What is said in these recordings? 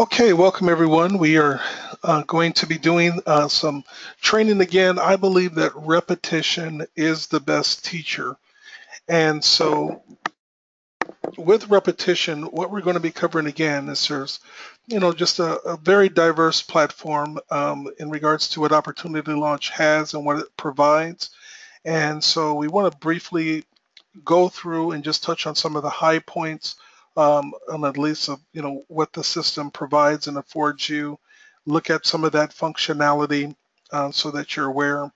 Okay, welcome everyone. We are going to be doing some training again. I believe that repetition is the best teacher. And so with repetition, what we're going to be covering again is just a very diverse platform in regards to what Opportunity Launch has and what it provides. And so we want to briefly go through and just touch on some of the high points on at least of what the system provides and affords you. Look at some of that functionality so that you're aware,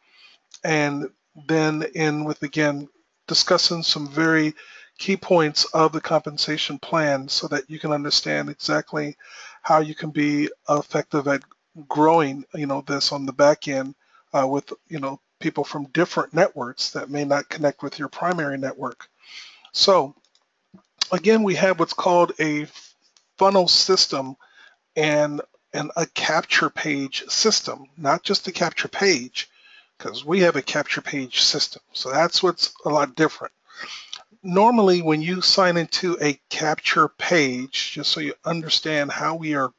and then in with again discussing some very key points of the compensation plan so that you can understand exactly how you can be effective at growing this on the back end with people from different networks that may not connect with your primary network. So again, we have what's called a funnel system and a capture page system, not just a capture page, because we have a capture page system. So that's what's a lot different. Normally, when you sign into a capture page, just so you understand how we are,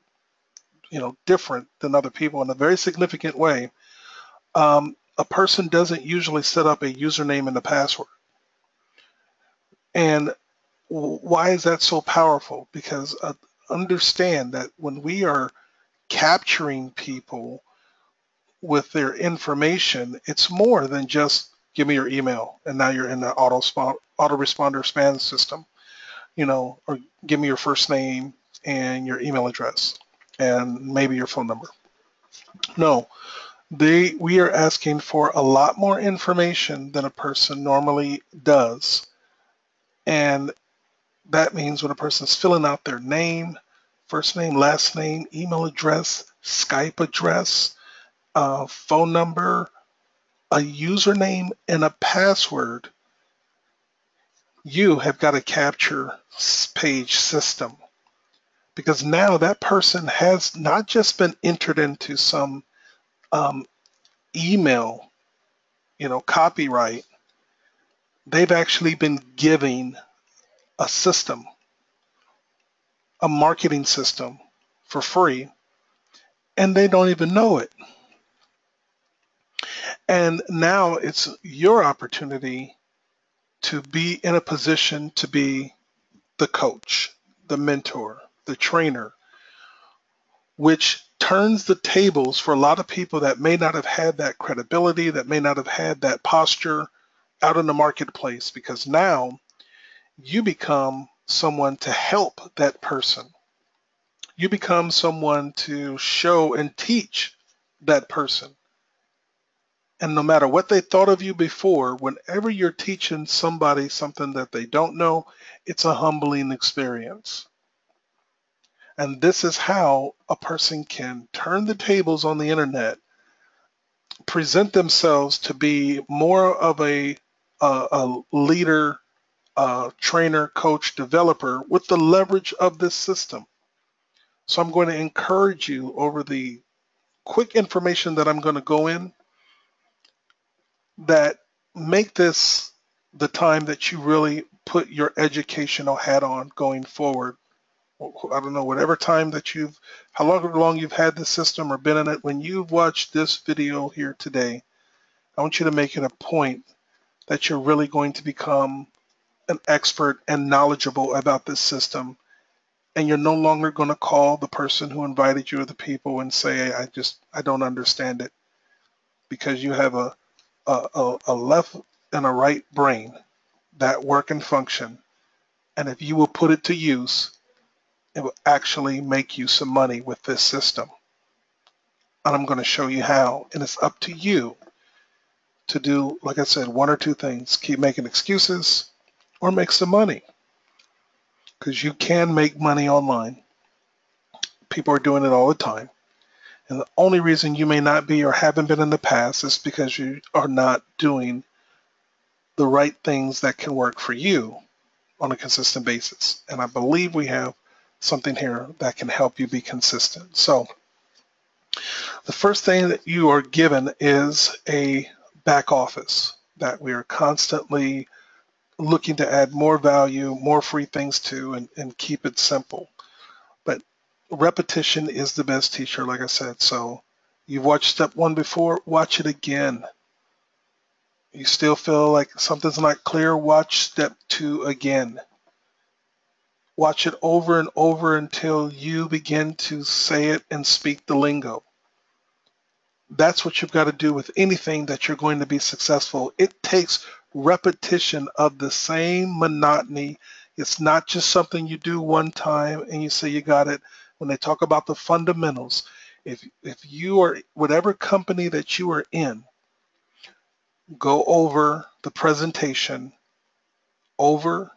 different than other people in a very significant way, a person doesn't usually set up a username and a password. And why is that so powerful? Because understand that when we are capturing people with their information, it's more than just give me your email and now you're in the autoresponder spam system, or give me your first name and your email address and maybe your phone number. No, we are asking for a lot more information than a person normally does. And that means when a person's filling out their name, first name, last name, email address, Skype address, phone number, a username, and a password, you have got a capture page system. Because now that person has not just been entered into some email, copyright, they've actually been giving a system, a marketing system for free, and they don't even know it. And now it's your opportunity to be in a position to be the coach, the mentor, the trainer, which turns the tables for a lot of people that may not have had that credibility, that may not have had that posture out in the marketplace, because now you become someone to help that person. You become someone to show and teach that person. And no matter what they thought of you before, whenever you're teaching somebody something that they don't know, it's a humbling experience. And this is how a person can turn the tables on the internet, present themselves to be more of a leader, trainer, coach, developer with the leverage of this system. So I'm going to encourage you over the quick information that I'm going to go in, that make this the time that you really put your educational hat on going forward. I don't know, whatever time that how long you've had the system or been in it, when you've watched this video here today, I want you to make it a point that you're really going to become an expert and knowledgeable about this system. And you're no longer going to call the person who invited you or the people and say, I don't understand it, because you have a left and a right brain that work and function. And if you will put it to use, it will actually make you some money with this system. And I'm going to show you how. And it's up to you to do, like I said, one or two things. Keep making excuses or make some money, because you can make money online. People are doing it all the time. And the only reason you may not be or haven't been in the past is because you are not doing the right things that can work for you on a consistent basis. And I believe we have something here that can help you be consistent. So the first thing that you are given is a back office that we are constantly looking to add more value, more free things to, and keep it simple. But Repetition is the best teacher, like I said. So you've watched step one before, watch it again. You still feel like something's not clear, watch step two again. Watch it over and over until you begin to say it and speak the lingo. That's what you've got to do with anything that you're going to be successful. It takes repetition of the same monotony. It's not just something you do one time and you say you got it. When they talk about the fundamentals, if you are whatever company that you are in, go over the presentation over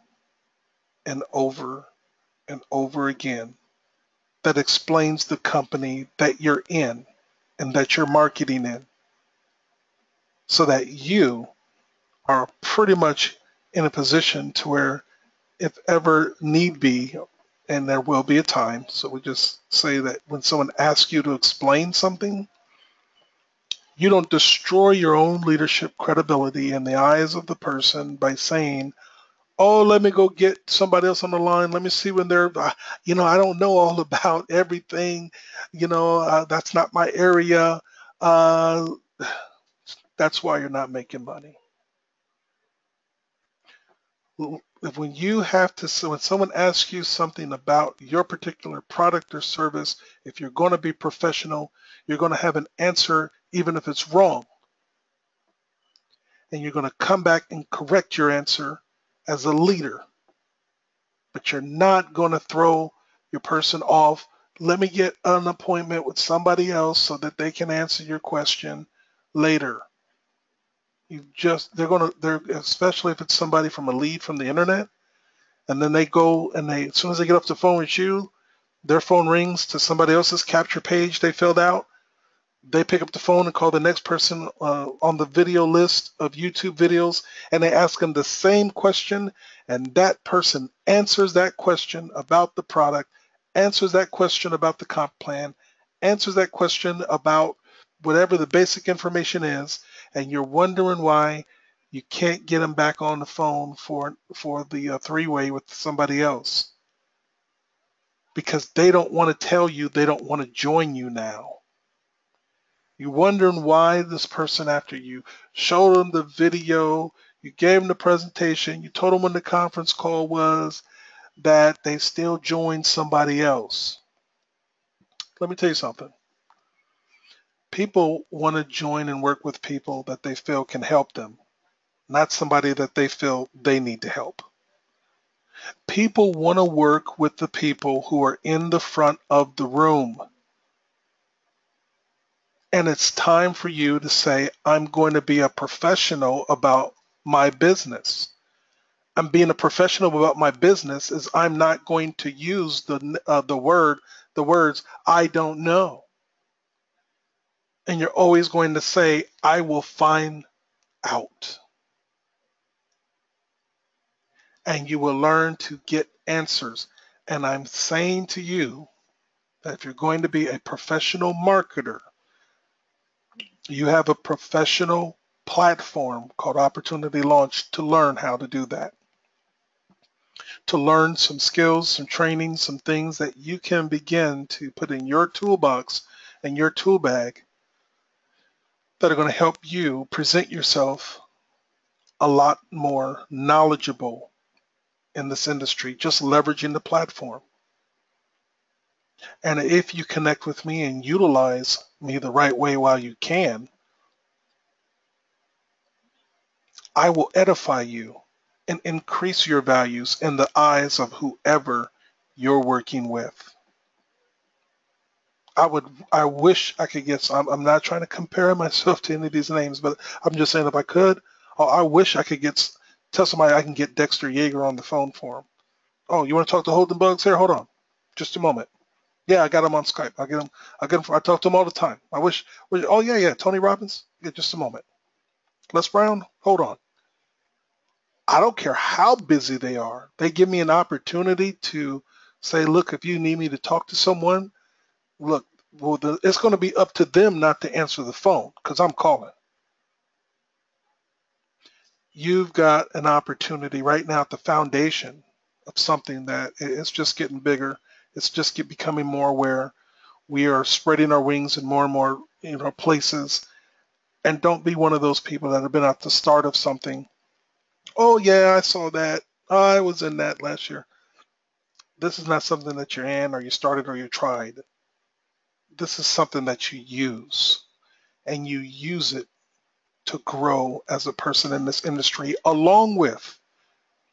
and over and over again that explains the company that you're in and that you're marketing in so that you are pretty much in a position to where if ever need be, and there will be a time, so we just say that when someone asks you to explain something, you don't destroy your own leadership credibility in the eyes of the person by saying, oh, let me go get somebody else on the line. Let me see when they're, I don't know all about everything. That's not my area. Uh, that's why you're not making money. When you have to, so when someone asks you something about your particular product or service, if you're going to be professional, you're going to have an answer, even if it's wrong. And you're going to come back and correct your answer as a leader. But you're not going to throw your person off. Let me get an appointment with somebody else so that they can answer your question later. They're especially if it's somebody from a lead from the internet, and then they go and as soon as they get off the phone with you, their phone rings to somebody else's capture page they filled out. They pick up the phone and call the next person on the video list of YouTube videos, and they ask them the same question, and that person answers that question about the product, answers that question about the comp plan, answers that question about whatever the basic information is, and you're wondering why you can't get them back on the phone for the three-way with somebody else because they don't want to tell you they don't want to join you now. You're wondering why this person, after you showed them the video, you gave them the presentation, you told them when the conference call was, that they still joined somebody else. Let me tell you something. People want to join and work with people that they feel can help them, not somebody that they feel they need to help. People want to work with the people who are in the front of the room. And it's time for you to say, I'm going to be a professional about my business. I'm being a professional about my business is I'm not going to use the words I don't know. And you're always going to say, I will find out. And you will learn to get answers. And I'm saying to you that if you're going to be a professional marketer, you have a professional platform called Opportunity Launch to learn how to do that. To learn some skills, some training, some things that you can begin to put in your toolbox and your tool bag that are going to help you present yourself a lot more knowledgeable in this industry, just leveraging the platform. And if you connect with me and utilize me the right way while you can, I will edify you and increase your values in the eyes of whoever you're working with. I wish I could get some. I'm not trying to compare myself to any of these names, but I'm just saying if I could, I wish I could tell somebody I can get Dexter Yeager on the phone for him. Oh, you want to talk to Holden Bugs here? Hold on, just a moment. Yeah, I got him on Skype. I get him. I talk to him all the time. Oh yeah, Tony Robbins. Yeah, just a moment. Les Brown. Hold on. I don't care how busy they are. They give me an opportunity to say, look, if you need me to talk to someone, look, it's going to be up to them not to answer the phone because I'm calling. You've got an opportunity right now at the foundation of something that it's just getting bigger It's just becoming more where we are spreading our wings in more and more places. And don't be one of those people that have been at the start of something. Oh yeah, I saw that. I was in that last year. This is not something that you're in or you started or you tried. This is something that you use, and you use it to grow as a person in this industry, along with,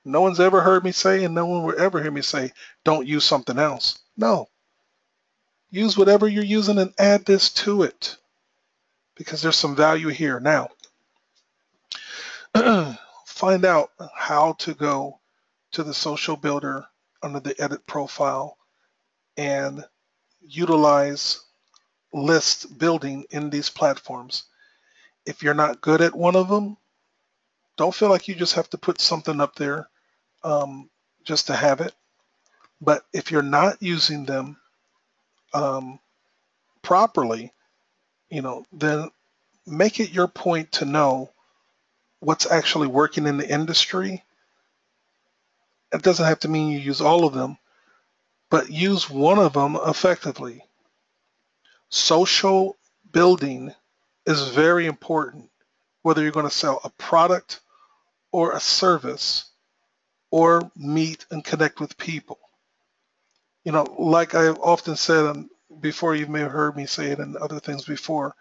no one's ever heard me say, and no one will ever hear me say, don't use something else. No, use whatever you're using and add this to it, because there's some value here. Now, find out how to go to the social builder under the edit profile and utilize list building in these platforms. If you're not good at one of them, don't feel like you just have to put something up there just to have it. But if you're not using them um, properly, then make it your point to know what's actually working in the industry. It doesn't have to mean you use all of them, but use one of them effectively. Social building is very important, whether you're going to sell a product or a service or meet and connect with people. Like I often said, before, you may have heard me say it and other things before,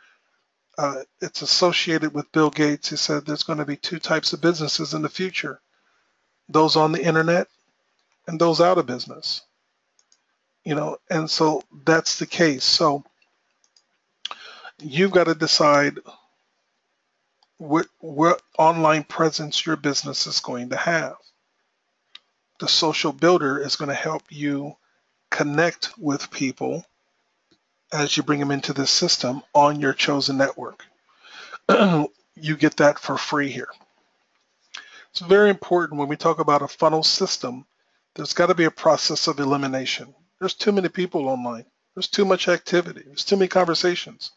it's associated with Bill Gates. He said there's going to be two types of businesses in the future: those on the internet and those out of business. And so that's the case. So you've got to decide what online presence your business is going to have. The social builder is going to help you connect with people as you bring them into this system on your chosen network. You get that for free here. It's very important when we talk about a funnel system. There's got to be a process of elimination. There's too many people online. There's too much activity. There's too many conversations.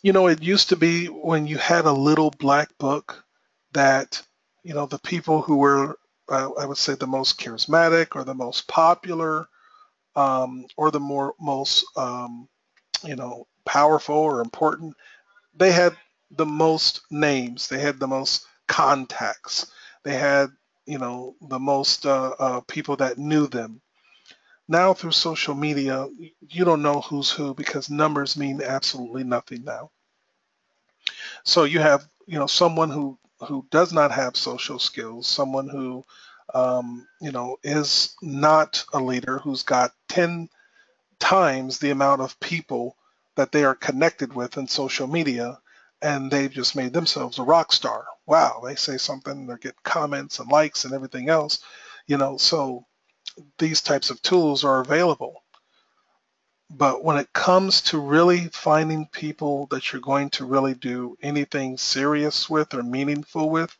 It used to be when you had a little black book that, the people who were, I would say, the most charismatic or the most popular, or the most, powerful or important, they had the most names. They had the most contacts. They had, the most people that knew them. Now through social media, you don't know who's who because numbers mean absolutely nothing now. So you have, someone who does not have social skills, someone who, is not a leader, who's got 10 times the amount of people that they are connected with in social media, and they've just made themselves a rock star. Wow, they say something, they get comments and likes and everything else, so these types of tools are available. But when it comes to really finding people that you're going to really do anything serious with or meaningful with,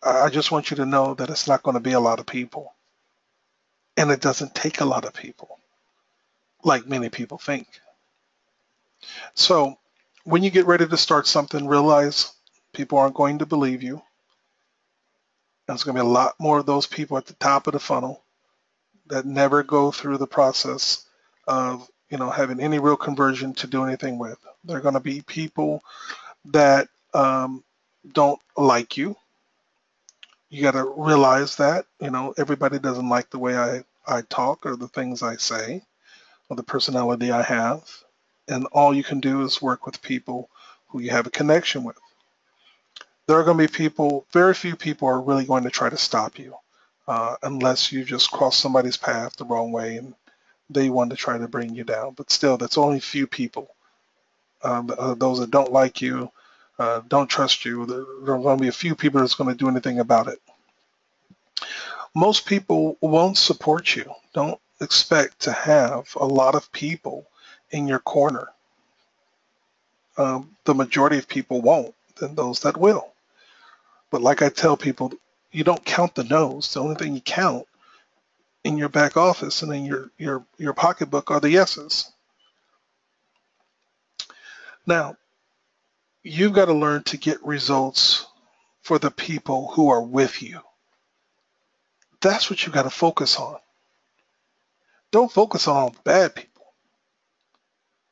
I just want you to know that it's not going to be a lot of people. And it doesn't take a lot of people, like many people think. So when you get ready to start something, realize people aren't going to believe you. There's going to be a lot more of those people at the top of the funnel that never go through the process of, having any real conversion to do anything with. They're going to be people that don't like you. You got to realize that, everybody doesn't like the way I talk or the things I say or the personality I have. And all you can do is work with people who you have a connection with. There are going to be people, very few people are really going to try to stop you unless you just cross somebody's path the wrong way and they want to try to bring you down. But still, that's only few people. Those that don't like you, don't trust you, there are going to be a few people that's going to do anything about it. Most people won't support you. Don't expect to have a lot of people in your corner. The majority of people won't, than those that will. But like I tell people, you don't count the no's. The only thing you count in your back office and in your pocketbook are the yeses. Now, you've got to learn to get results for the people who are with you. That's what you got to focus on. Don't focus on all the bad people.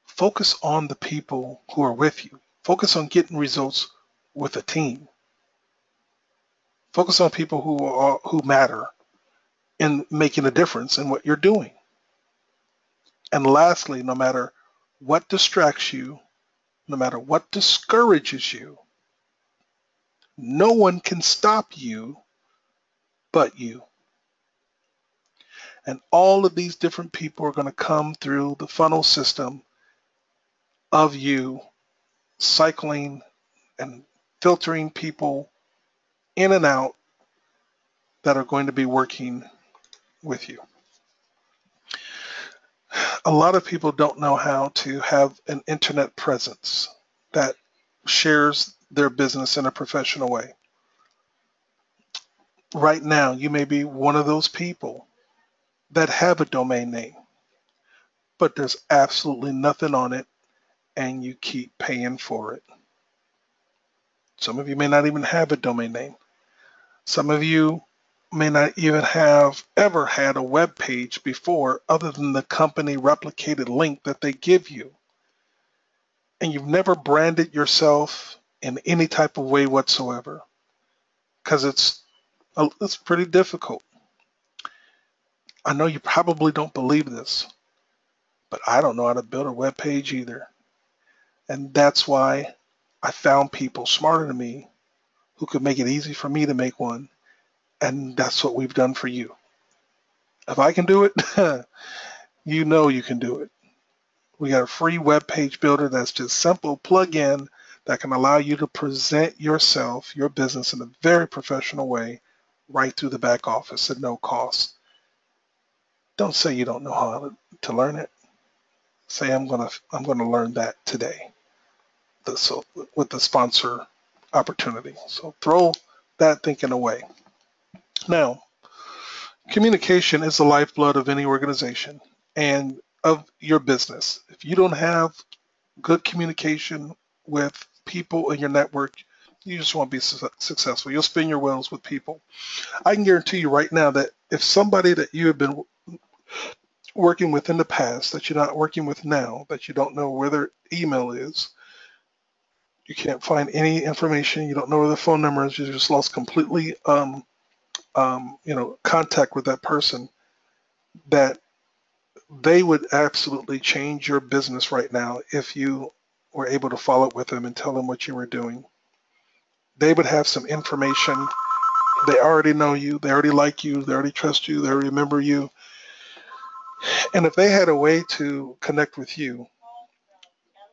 Focus on the people who are with you. Focus on getting results with a team. Focus on people who matter in making a difference in what you're doing. And lastly, no matter what distracts you, no matter what discourages you, no one can stop you but you. And all of these different people are going to come through the funnel system of you cycling and filtering people in and out that are going to be working with you. A lot of people don't know how to have an internet presence that shares their business in a professional way. Right now, you may be one of those people that have a domain name, but there's absolutely nothing on it and you keep paying for it. Some of you may not even have a domain name. Some of you may not even have ever had a web page before other than the company replicated link that they give you. And you've never branded yourself in any type of way whatsoever because it's pretty difficult. I know you probably don't believe this, but I don't know how to build a web page either. And that's why I found people smarter than me who could make it easy for me to make one. And that's what we've done for you. If I can do it, you know you can do it. We got a free web page builder that's just simple plug-in that can allow you to present yourself, your business in a very professional way right through the back office at no cost. Don't say you don't know how to learn it. Say I'm gonna learn that today. So with the sponsor opportunity. So throw that thinking away. Now, communication is the lifeblood of any organization and of your business. If you don't have good communication with people in your network, you just won't be successful. You'll spin your wheels with people. I can guarantee you right now that if somebody that you have been working with in the past that you're not working with now, that you don't know where their email is, you can't find any information, you don't know where the phone number is, you just lost completely contact with that person, that they would absolutely change your business right now if you were able to follow up with them and tell them what you were doing. They would have some information. They already know you. They already like you. They already trust you. They already remember you. And if they had a way to connect with you,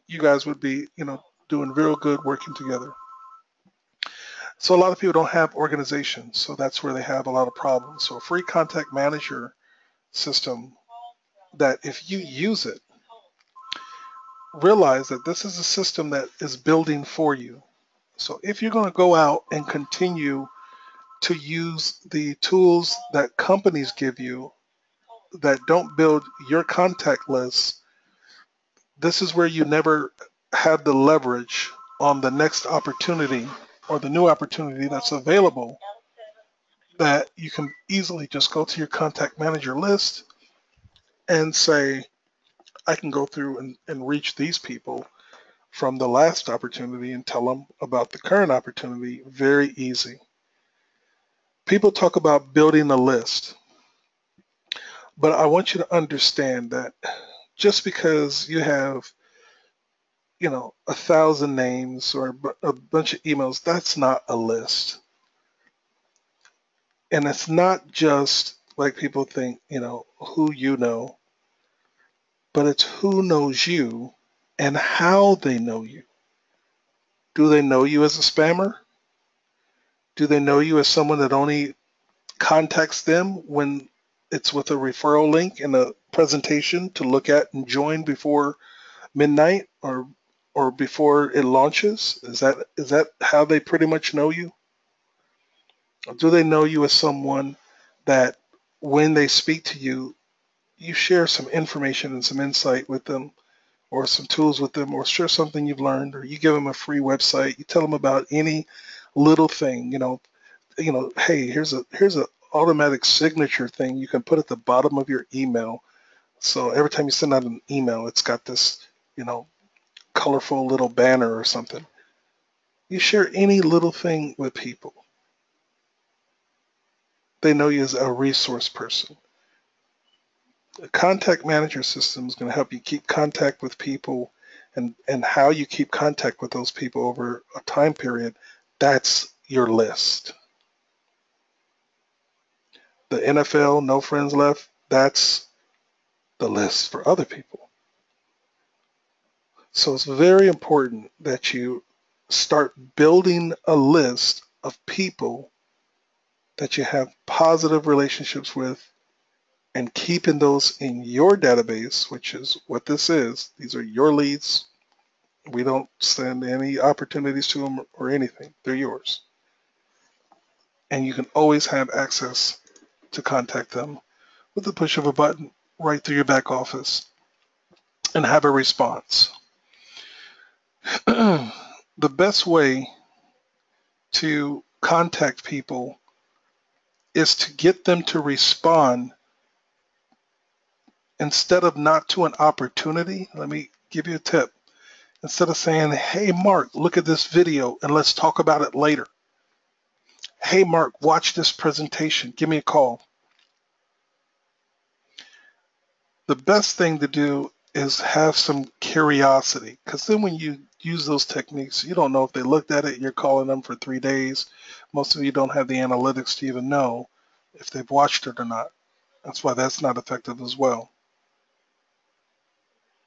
you guys would be, doing real good working together. So a lot of people don't have organizations, so that's where they have a lot of problems. So a free contact manager system that if you use it, realize that this is a system that is building for you. So if you're going to go out and continue to use the tools that companies give you that don't build your contact list, this is where you never have the leverage on the next opportunity or the new opportunity that's available, that you can easily just go to your contact manager list and say, I can go through and reach these people from the last opportunity and tell them about the current opportunity. Very easy. People talk about building a list, but I want you to understand that just because you have, 1,000 names or a bunch of emails, that's not a list. And it's not just like people think, who you know, but it's who knows you and how they know you. Do they know you as a spammer? Do they know you as someone that only contacts them when it's with a referral link and a presentation to look at and join before midnight or before it launches? Is that how they pretty much know you? Or do they know you as someone that when they speak to you, you share some information and some insight with them or some tools with them or share something you've learned, or you give them a free website, you tell them about any little thing, hey, here's a automatic signature thing you can put at the bottom of your email So every time you send out an email, it's got this, colorful little banner or something. You share any little thing with people. They know you as a resource person. A contact manager system is going to help you keep contact with people, and how you keep contact with those people over a time period. That's your list. The NFL, no friends left, that's the list for other people. So it's very important that you start building a list of people that you have positive relationships with and keeping those in your database, which is what this is. These are your leads. We don't send any opportunities to them or anything. They're yours. And you can always have access to contact them with the push of a button right through your back office and have a response. The best way to contact people is to get them to respond instead of not to an opportunity. Let me give you a tip. Instead of saying, hey, Mark, look at this video and let's talk about it later. Hey, Mark, watch this presentation. Give me a call. The best thing to do is have some curiosity, because then when you use those techniques, you don't know if they looked at it. You're calling them for 3 days. Most of you don't have the analytics to even know if they've watched it or not. That's why that's not effective as well.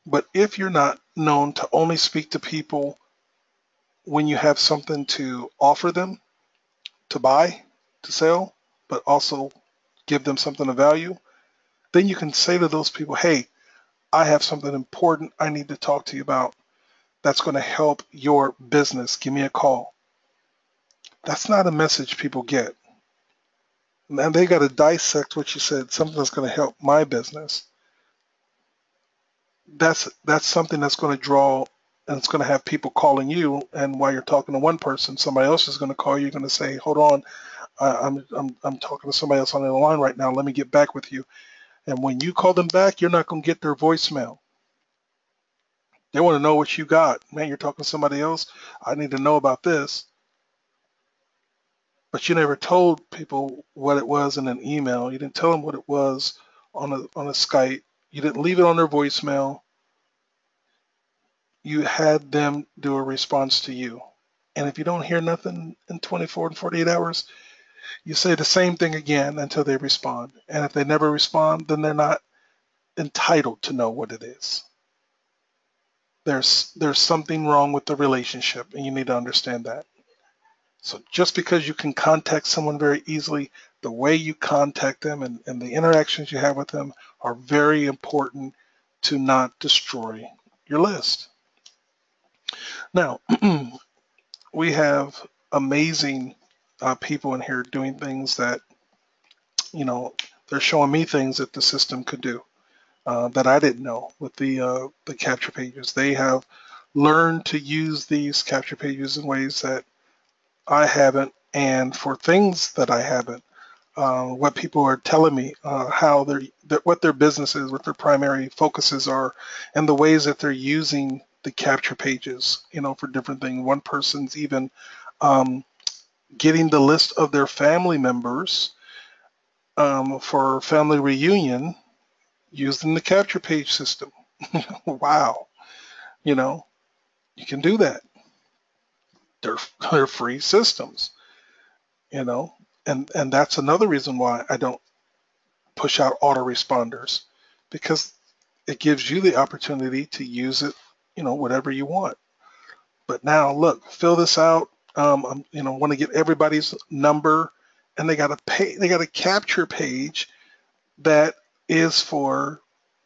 But if you're not known to only speak to people when you have something to offer them, to buy, to sell, but also give them something of value, then you can say to those people, hey, I have something important I need to talk to you about that's going to help your business. Give me a call. That's not a message people get. And they got to dissect what you said, something that's going to help my business. That's something that's going to draw, and it's going to have people calling you. And while you're talking to one person, somebody else is going to call you. You're going to say, hold on, I'm talking to somebody else on the line right now. Let me get back with you. And when you call them back, you're not going to get their voicemail. They want to know what you got. Man, you're talking to somebody else. I need to know about this. But you never told people what it was in an email. You didn't tell them what it was on a Skype. You didn't leave it on their voicemail. You had them do a response to you. And if you don't hear nothing in 24 and 48 hours, you say the same thing again until they respond. And if they never respond, then they're not entitled to know what it is. There's something wrong with the relationship, and you need to understand that. So just because you can contact someone very easily, the way you contact them and the interactions you have with them are very important to not destroy your list. Now, we have amazing people in here doing things that, they're showing me things that the system could do that I didn't know with the capture pages. They have learned to use these capture pages in ways that I haven't, and for things that I haven't. What people are telling me, how what their business is, what their primary focuses are, and the ways that they're using the capture pages, for different things. One person's even getting the list of their family members for family reunion using the capture page system. Wow, you can do that. They're free systems, and that's another reason why I don't push out autoresponders, because it gives you the opportunity to use it, whatever you want. But now look, fill this out. Want to get everybody's number, and they got a capture page that is for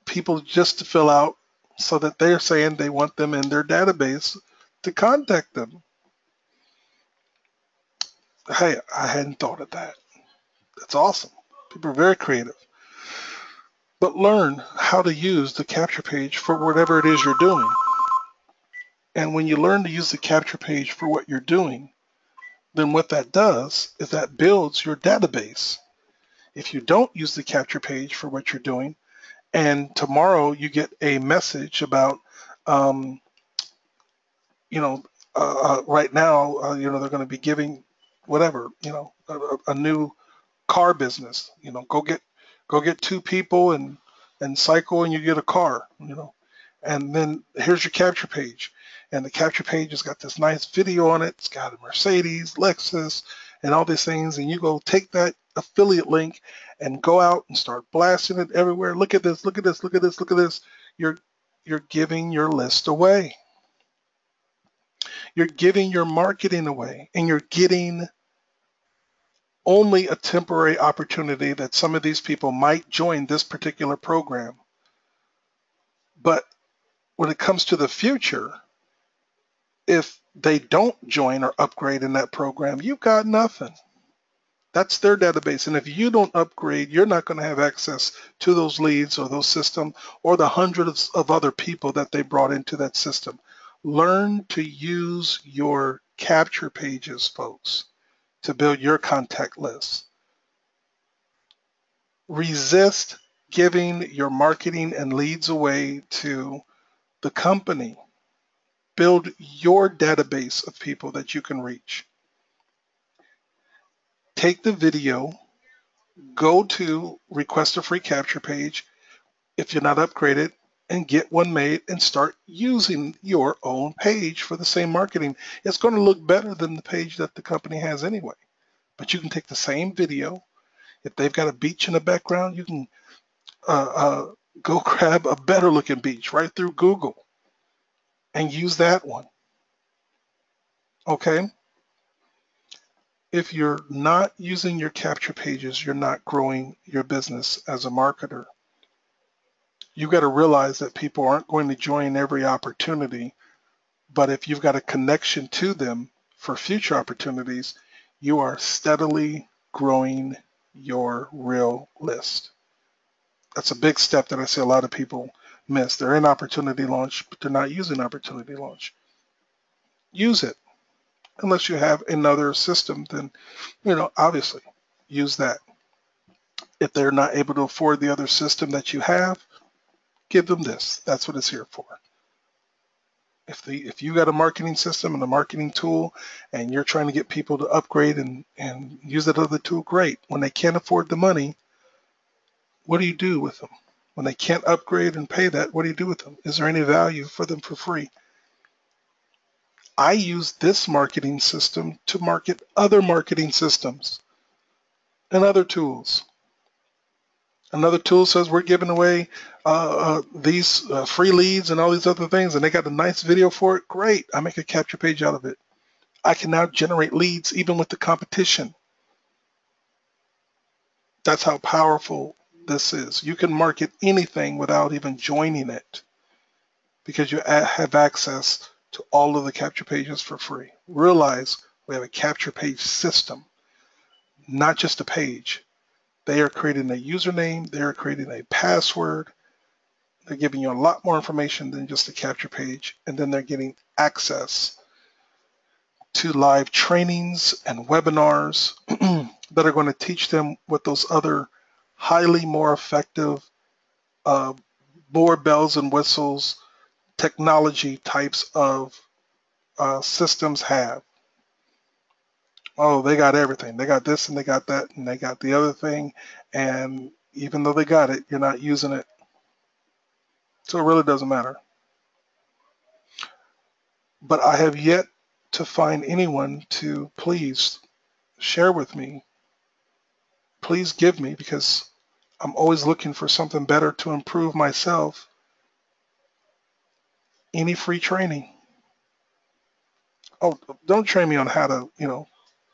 people just to fill out, so that they're saying they want them in their database to contact them. Hey, I hadn't thought of that. That's awesome. People are very creative. But learn how to use the capture page for whatever it is you're doing. And when you learn to use the capture page for what you're doing, then what that does is that builds your database. If you don't use the capture page for what you're doing, and tomorrow you get a message about, um, you know, right now, they're going to be giving whatever, a new car business. Go get two people and cycle, and you get a car. And then here's your capture page, and the capture page has got this nice video on it. It's got a Mercedes, Lexus, and all these things. And you go take that affiliate link and go out and start blasting it everywhere. Look at this, look at this, look at this, look at this. You're giving your list away. You're giving your marketing away, and you're getting only a temporary opportunity that some of these people might join this particular program. But when it comes to the future, if they don't join or upgrade in that program, you've got nothing. That's their database. And if you don't upgrade, you're not going to have access to those leads or those systems or the hundreds of other people that they brought into that system. Learn to use your capture pages, folks, to build your contact list. Resist giving your marketing and leads away to the company. Build your database of people that you can reach. Take the video, go to request a free capture page if you're not upgraded, and get one made and start using your own page for the same marketing. It's going to look better than the page that the company has anyway. But you can take the same video. If they've got a beach in the background, you can go grab a better looking beach right through Google and use that one. Okay? If you're not using your capture pages, you're not growing your business as a marketer. You've got to realize that people aren't going to join every opportunity, but if you've got a connection to them for future opportunities, you are steadily growing your real list. That's a big step that I see a lot of people miss. They're in opportunity launch, but they're not using opportunity launch. Use it. Unless you have another system, then, obviously use that. If they're not able to afford the other system that you have, give them this. That's what it's here for. If you got a marketing system and a marketing tool and you're trying to get people to upgrade and use that other tool, great. When they can't afford the money, what do you do with them? When they can't upgrade and pay that, what do you do with them? Is there any value for them for free? I use this marketing system to market other marketing systems and other tools. Another tool says we're giving away these free leads and all these other things, and they got a nice video for it. Great. I make a capture page out of it. I can now generate leads even with the competition. That's how powerful this is. You can market anything without even joining it because you have access to all of the capture pages for free. Realize we have a capture page system, not just a page. They are creating a username, they are creating a password, they're giving you a lot more information than just a capture page, and then they're getting access to live trainings and webinars that are going to teach them what those other highly more effective, more bells and whistles, technology types of systems have. Oh, they got everything. They got this and they got that and they got the other thing. And even though they got it, you're not using it. So it really doesn't matter. But I have yet to find anyone to please share with me. Please give me, because I'm always looking for something better to improve myself. Any free training. Oh, don't train me on how to,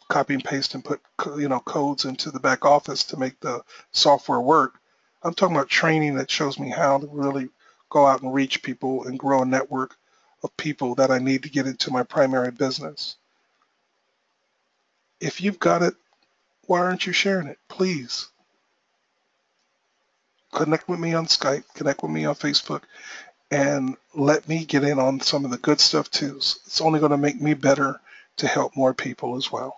copy and paste and put, codes into the back office to make the software work. I'm talking about training that shows me how to really go out and reach people and grow a network of people that I need to get into my primary business. If you've got it, why aren't you sharing it? Please. Connect with me on Skype, connect with me on Facebook, and let me get in on some of the good stuff too. It's only going to make me better to help more people as well.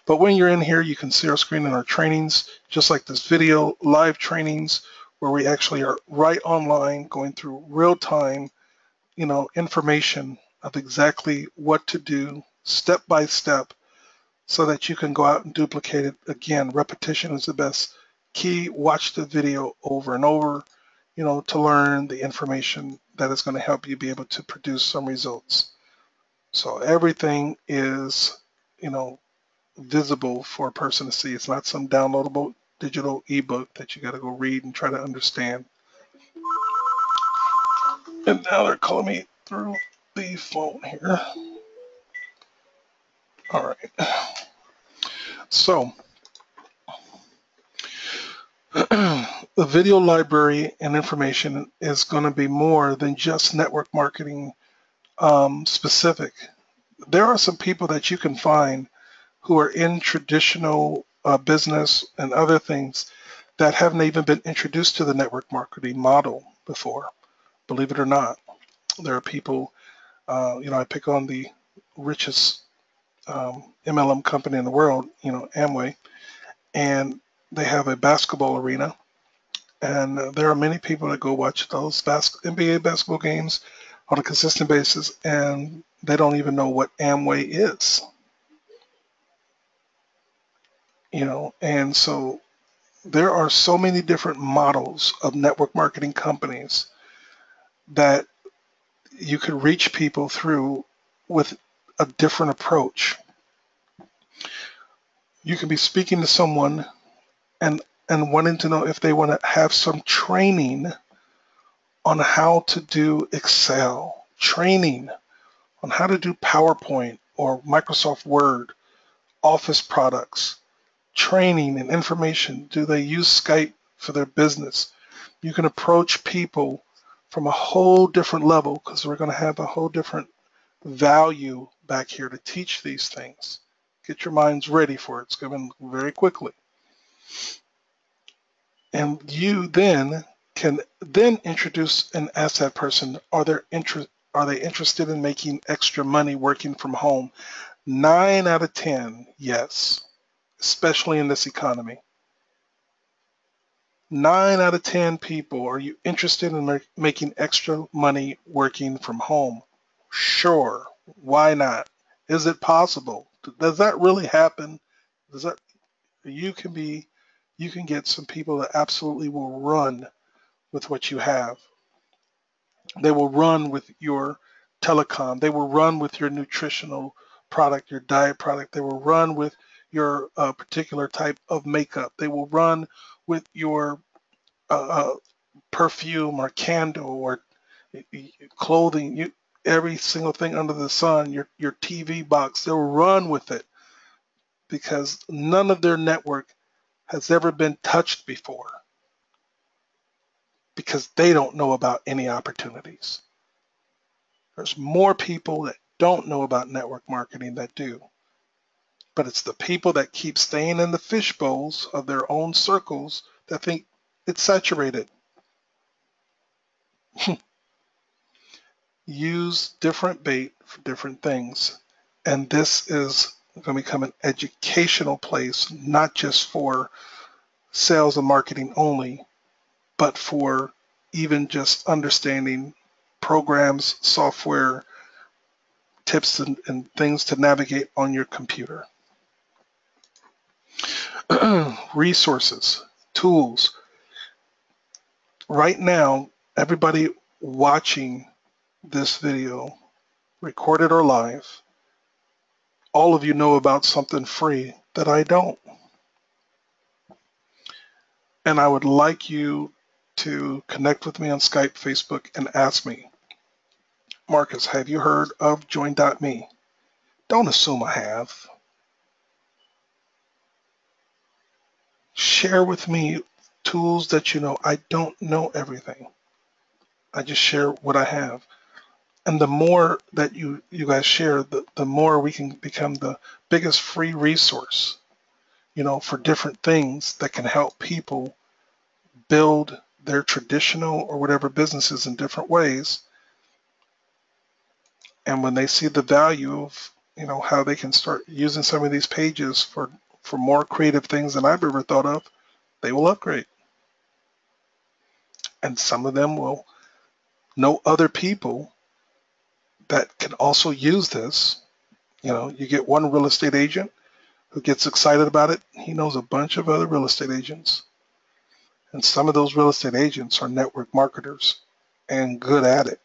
But when you're in here, you can see our screen in our trainings, just like this video, live trainings where we actually are right online going through real time, information of exactly what to do step by step so that you can go out and duplicate it. Again, repetition is the best key. Watch the video over and over, to learn the information that is going to help you be able to produce some results. So everything is, visible for a person to see. It's not some downloadable digital ebook that you got to go read and try to understand. And now they're calling me through the phone here. All right. So the video library and information is going to be more than just network marketing specific. There are some people that you can find who are in traditional business and other things that haven't even been introduced to the network marketing model before. Believe it or not, there are people, I pick on the richest MLM company in the world, Amway, and they have a basketball arena. And there are many people that go watch those NBA basketball games on a consistent basis, and they don't even know what Amway is. And so there are so many different models of network marketing companies that you could reach people through with a different approach. You can be speaking to someone and wanting to know if they want to have some training on how to do Excel, training on how to do PowerPoint or Microsoft Word, Office products, training and information. Do they use Skype for their business? You can approach people from a whole different level because we're going to have a whole different value back here to teach these things. Get your minds ready for it. It's coming very quickly. And you then can introduce and ask that person, are they interested in making extra money working from home? 9 out of 10, yes, especially in this economy. 9 out of 10 people, are you interested in making extra money working from home? Sure. Why not? Is it possible? Does that really happen? You can get some people that absolutely will run with what you have. They will run with your telecom. They will run with your nutritional product, your diet product. They will run with your particular type of makeup. They will run with your perfume or candle or clothing, every single thing under the sun, your TV box. They'll run with it because none of their network has ever been touched before because they don't know about any opportunities. There's more people that don't know about network marketing that do. But it's the people that keep staying in the fish bowls of their own circles that think it's saturated. Use different bait for different things. And this is going to become an educational place, not just for sales and marketing only, but for even just understanding programs, software, tips, and things to navigate on your computer. Resources, tools. Right now, everybody watching this video, recorded or live, all of you know about something free that I don't. And I would like you to connect with me on Skype, Facebook, and ask me, Marcus, have you heard of Join.me? Don't assume I have. Share with me tools that you know. I don't know everything. I just share what I have. And the more that you guys share, the more we can become the biggest free resource, for different things that can help people build their traditional or whatever businesses in different ways. And when they see the value of, how they can start using some of these pages for more creative things than I've ever thought of, they will upgrade. And some of them will know other people that can also use this. You know, you get one real estate agent who gets excited about it. He knows a bunch of other real estate agents. And some of those real estate agents are network marketers and good at it.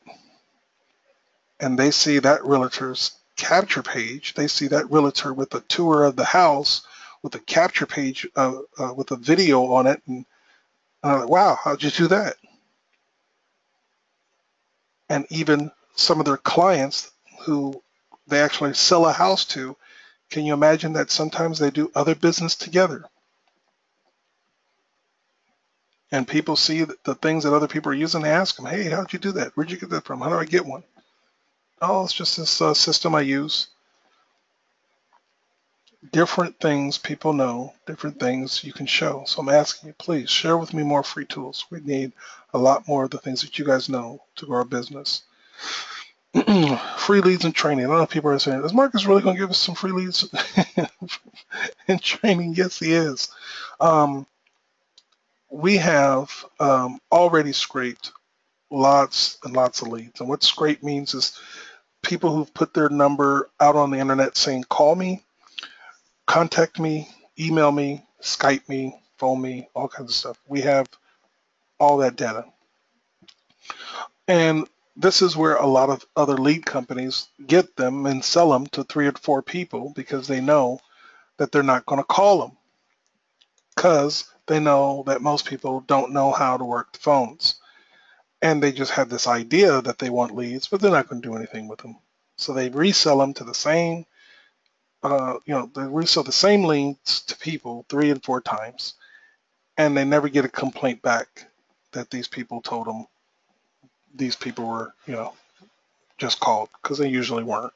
And they see that realtor's capture page. They see that realtor with a tour of the house with a capture page with a video on it. And I'm like, wow, how'd you do that? And even some of their clients who they actually sell a house to, can you imagine that sometimes they do other business together? And people see the things that other people are using. They ask them, hey, how'd you do that? Where'd you get that from? How do I get one? Oh, it's just this system I use. Different things people know, different things you can show. So I'm asking you, please share with me more free tools. We need a lot more of the things that you guys know to grow our business. Free leads and training. I don't know if people are saying, is Marcus really going to give us some free leads and training? Yes, he is. We have already scraped lots and lots of leads. And what scrape means is people who've put their number out on the internet saying, call me, contact me, email me, Skype me, phone me, all kinds of stuff. We have all that data. And this is where a lot of other lead companies get them and sell them to 3 or 4 people because they know that they're not going to call them because they know that most people don't know how to work the phones. And they just have this idea that they want leads, but they're not going to do anything with them. So they resell them to the same, they resell the same leads to people 3 and 4 times, and they never get a complaint back that these people told them these people were, just called, because they usually weren't.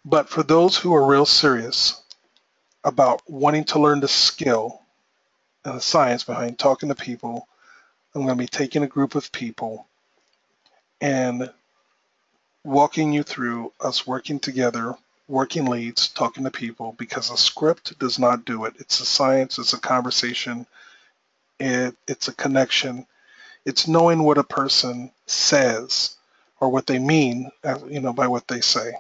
But for those who are real serious about wanting to learn the skill and the science behind talking to people, I'm going to be taking a group of people and walking you through us working together, working leads, talking to people, because a script does not do it. It's a science, it's a conversation, it's a connection. It's knowing what a person says or what they mean, by what they say.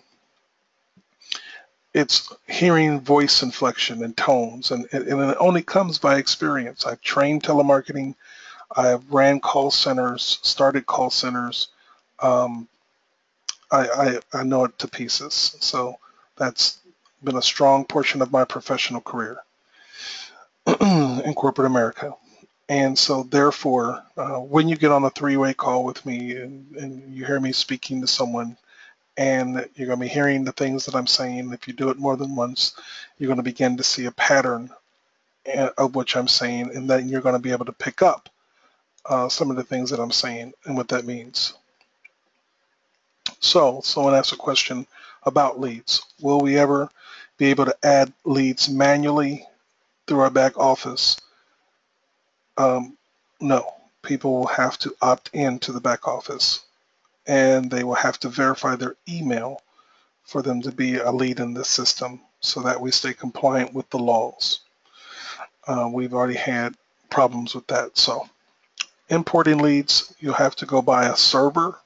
It's hearing voice inflection and tones, and it only comes by experience. I've trained telemarketing. I've ran call centers, started call centers. Um, I know it to pieces. So that's been a strong portion of my professional career in corporate America. And so therefore, when you get on a 3-way call with me and you hear me speaking to someone, and you're going to be hearing the things that I'm saying, if you do it more than once, you're going to begin to see a pattern of what I'm saying, and then you're going to be able to pick up some of the things that I'm saying and what that means. So someone asked a question about leads. Will we ever be able to add leads manually through our back office? No. People will have to opt in to the back office, and they will have to verify their email for them to be a lead in this system so that we stay compliant with the laws. We've already had problems with that. So importing leads, you'll have to go buy a server.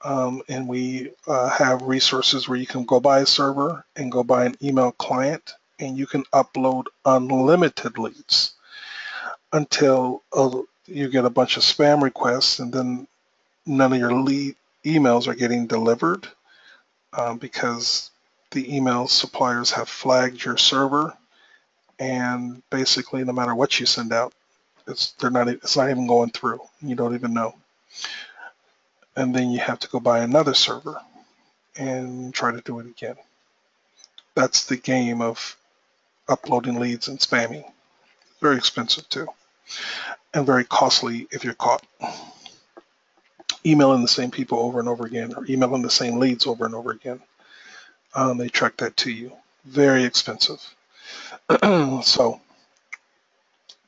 And we have resources where you can go buy a server and go buy an email client, and you can upload unlimited leads until you get a bunch of spam requests, and then none of your lead emails are getting delivered because the email suppliers have flagged your server, and basically no matter what you send out, it's not even going through. You don't even know. And then you have to go buy another server and try to do it again. That's the game of uploading leads and spamming. Very expensive too, and very costly if you're caught emailing the same people over and over again, or emailing the same leads over and over again. They track that to you. Very expensive. So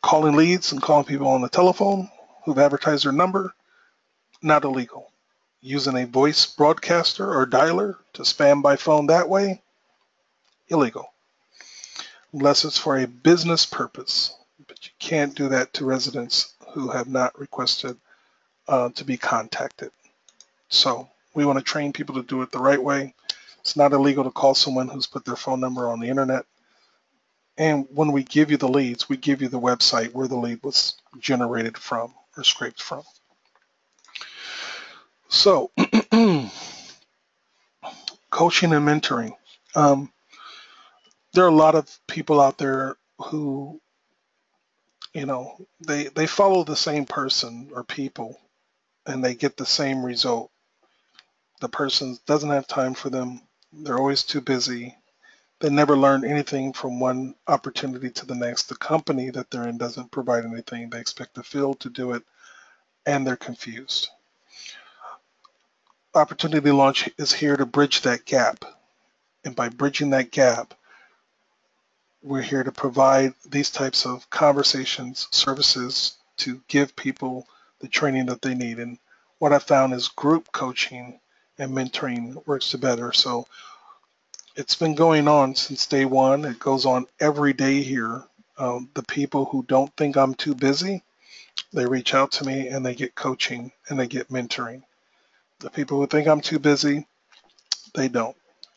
calling leads and calling people on the telephone who've advertised their number, not illegal. Using a voice broadcaster or dialer to spam by phone that way, illegal. Unless it's for a business purpose. But you can't do that to residents who have not requested to be contacted. So we want to train people to do it the right way. It's not illegal to call someone who's put their phone number on the internet. And when we give you the leads, we give you the website where the lead was generated from or scraped from. So coaching and mentoring. There are a lot of people out there who, they follow the same person or people and they get the same result. The person doesn't have time for them. They're always too busy. They never learn anything from one opportunity to the next. The company that they're in doesn't provide anything. They expect the field to do it, and they're confused. Opportunity Launch is here to bridge that gap. And by bridging that gap, we're here to provide these types of conversations, services to give people the training that they need. And what I found is group coaching and mentoring works together. So it's been going on since day one. It goes on every day here. The people who don't think I'm too busy, they reach out to me and they get coaching and they get mentoring. The people who think I'm too busy, they don't.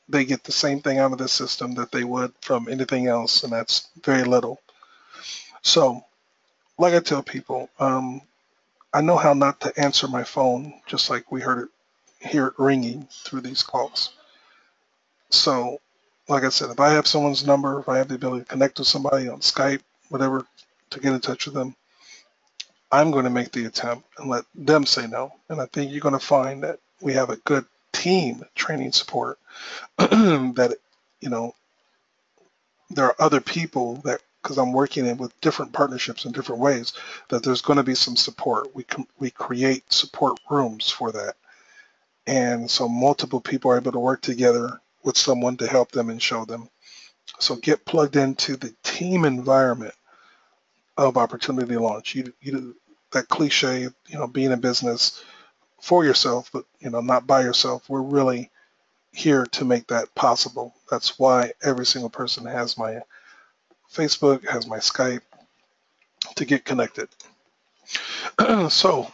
They get the same thing out of the system that they would from anything else, and that's very little. So, like I tell people, I know how not to answer my phone, just like we hear it ringing through these calls. So, like I said, if I have someone's number, if I have the ability to connect with somebody on Skype, whatever, to get in touch with them, I'm going to make the attempt and let them say no. And I think you're going to find that we have a good team training support that, there are other people that, because I'm working in with different partnerships in different ways, that there's going to be some support. We create support rooms for that. And so multiple people are able to work together with someone to help them and show them. So get plugged into the team environment of Opportunity Launch. You that cliche, being in business for yourself, but not by yourself. We're really here to make that possible. That's why every single person has my Facebook, has my Skype to get connected. So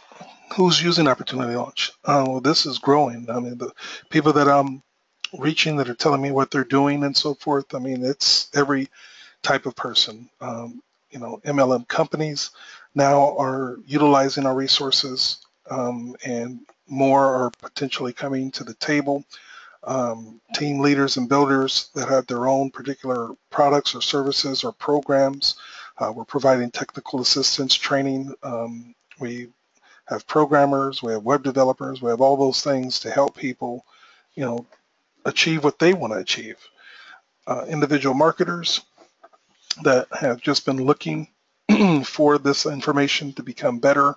who's using Opportunity Launch? Well, this is growing. I mean, the people that I'm reaching that are telling me what they're doing and so forth. I mean, it's every type of person. MLM companies now are utilizing our resources, and more are potentially coming to the table. Team leaders and builders that have their own particular products or services or programs. We're providing technical assistance training. We have programmers, we have web developers, we have all those things to help people, achieve what they want to achieve. Individual marketers that have just been looking for this information to become better.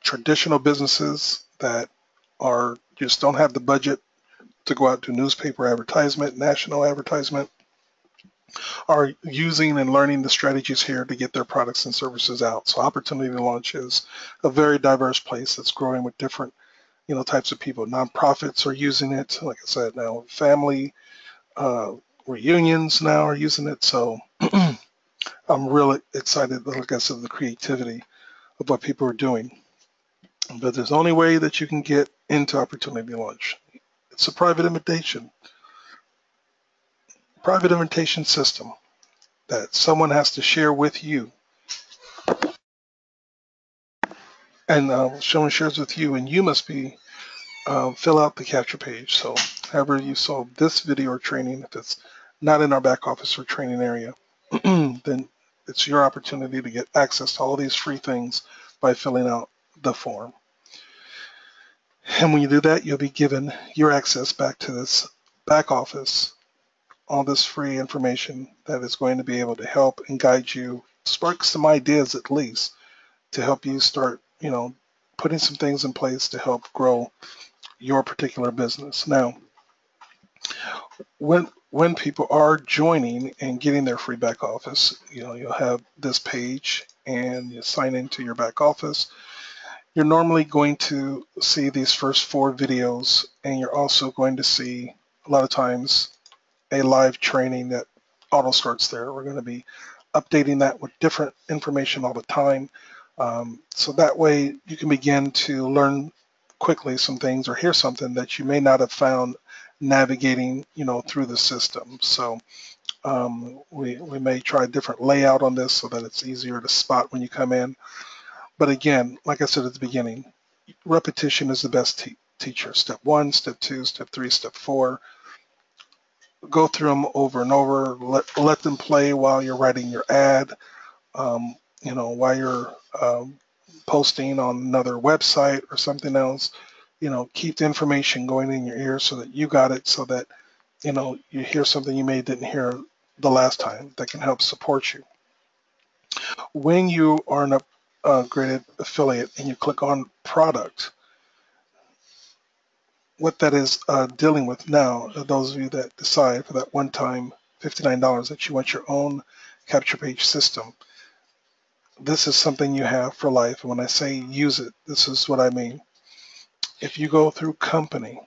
Traditional businesses that just don't have the budget to go out to newspaper advertisement, national advertisement, are using and learning the strategies here to get their products and services out. So Opportunity Launch is a very diverse place that's growing with different, types of people. Nonprofits are using it. Like I said, now family reunions now are using it. So I'm really excited, like I said, the creativity of what people are doing. But there's only way that you can get into Opportunity Launch. It's a private invitation system that someone has to share with you. And someone shares with you, and you must fill out the capture page. So however you saw this video or training, if it's not in our back office or training area, then it's your opportunity to get access to all of these free things by filling out the form. And when you do that, you'll be given your access back to this back office, all this free information that is going to be able to help and guide you, spark some ideas at least, to help you start, putting some things in place to help grow your particular business. Now, when people are joining and getting their free back office, you'll have this page and you sign into your back office. You're normally going to see these first 4 videos, and you're also going to see a lot of times a live training that auto starts there. We're going to be updating that with different information all the time. So that way you can begin to learn quickly some things or hear something that you may not have found navigating, through the system. So we may try a different layout on this so that it's easier to spot when you come in. But again, like I said at the beginning, repetition is the best teacher. Step 1, step 2, step 3, step 4. Go through them over and over. Let them play while you're writing your ad. While you're posting on another website or something else. Keep the information going in your ear so that you got it, so that you hear something you may didn't hear the last time that can help support you. When you are an upgraded affiliate and you click on product, what that is dealing with now, those of you that decide for that one-time $59 that you want your own capture page system, this is something you have for life. And when I say use it, this is what I mean. If you go through company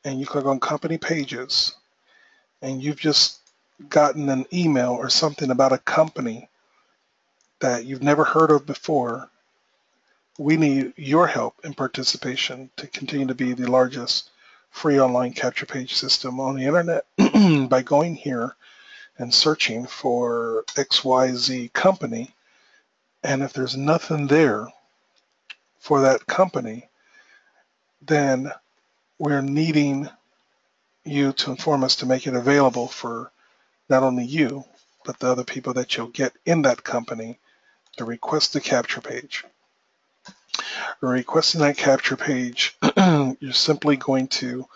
and you click on company pages and you've just gotten an email or something about a company that you've never heard of before, we need your help and participation to continue to be the largest free online capture page system on the internet by going here and searching for XYZ company. And if there's nothing there for that company, then we're needing you to inform us to make it available for not only you, but the other people that you'll get in that company to request the capture page. Requesting that capture page, you're simply going to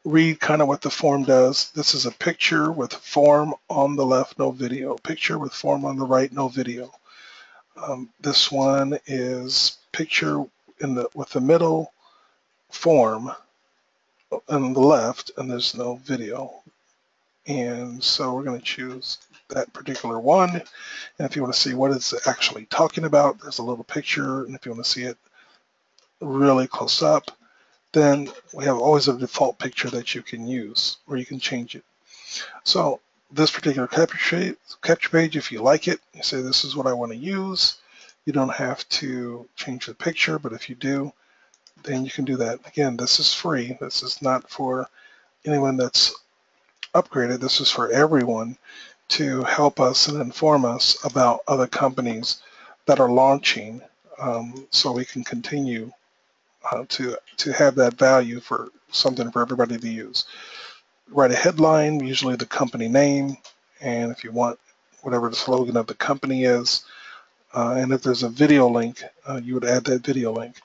read kind of what the form does. This is a picture with form on the left, no video. Picture with form on the right, no video. This one is picture with the middle, form on the left, and there's no video. And so we're going to choose that particular one. And if you want to see what it's actually talking about, there's a little picture. And if you want to see it really close up, then we have always a default picture that you can use, or you can change it. So this particular capture page, if you like it, you say this is what I want to use. You don't have to change the picture, but if you do, then you can do that. Again, this is free. This is not for anyone that's upgraded. This is for everyone to help us and inform us about other companies that are launching, so we can continue to have that value for something for everybody to use. Write a headline, usually the company name, and if you want whatever the slogan of the company is, and if there's a video link, you would add that video link.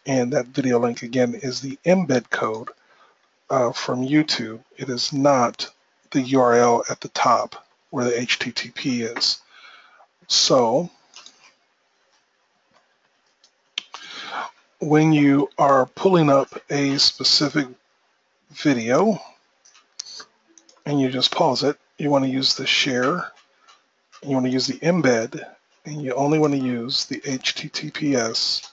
And that video link, again, is the embed code from YouTube. It is not the URL at the top where the HTTP is. So when you are pulling up a specific video and you just pause it, you want to use the share, you want to use the embed, and you only want to use the HTTPS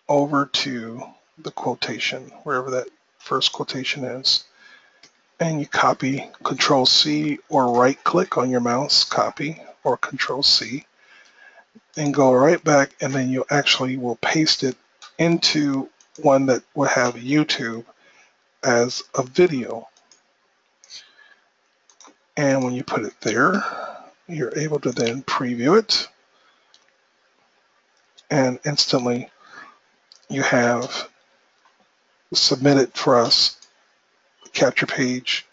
over to the quotation, wherever that first quotation is. And you copy, Control C, or right click on your mouse, copy, or Control C, and go right back, and then you actually will paste it into one that will have YouTube as a video. And when you put it there, you're able to then preview it, and instantly you have submitted for us a capture page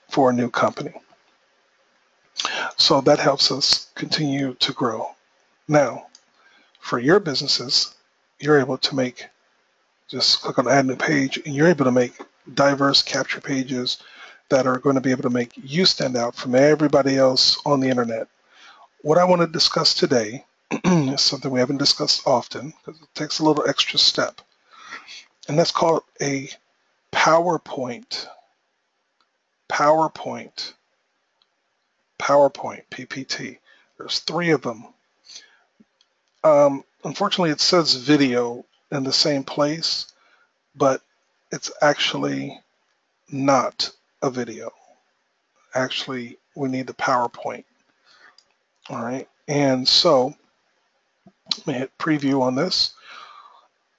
for a new company. So that helps us continue to grow. Now, for your businesses, you're able to make, just click on add new page, and you're able to make diverse capture pages that are going to be able to make you stand out from everybody else on the internet. What I want to discuss today is something we haven't discussed often because it takes a little extra step, and that's called a PowerPoint, PPT. There's 3 of them. Unfortunately, it says video in the same place, but it's actually not a video. Actually, we need the PowerPoint. All right. And so Let me hit preview on this.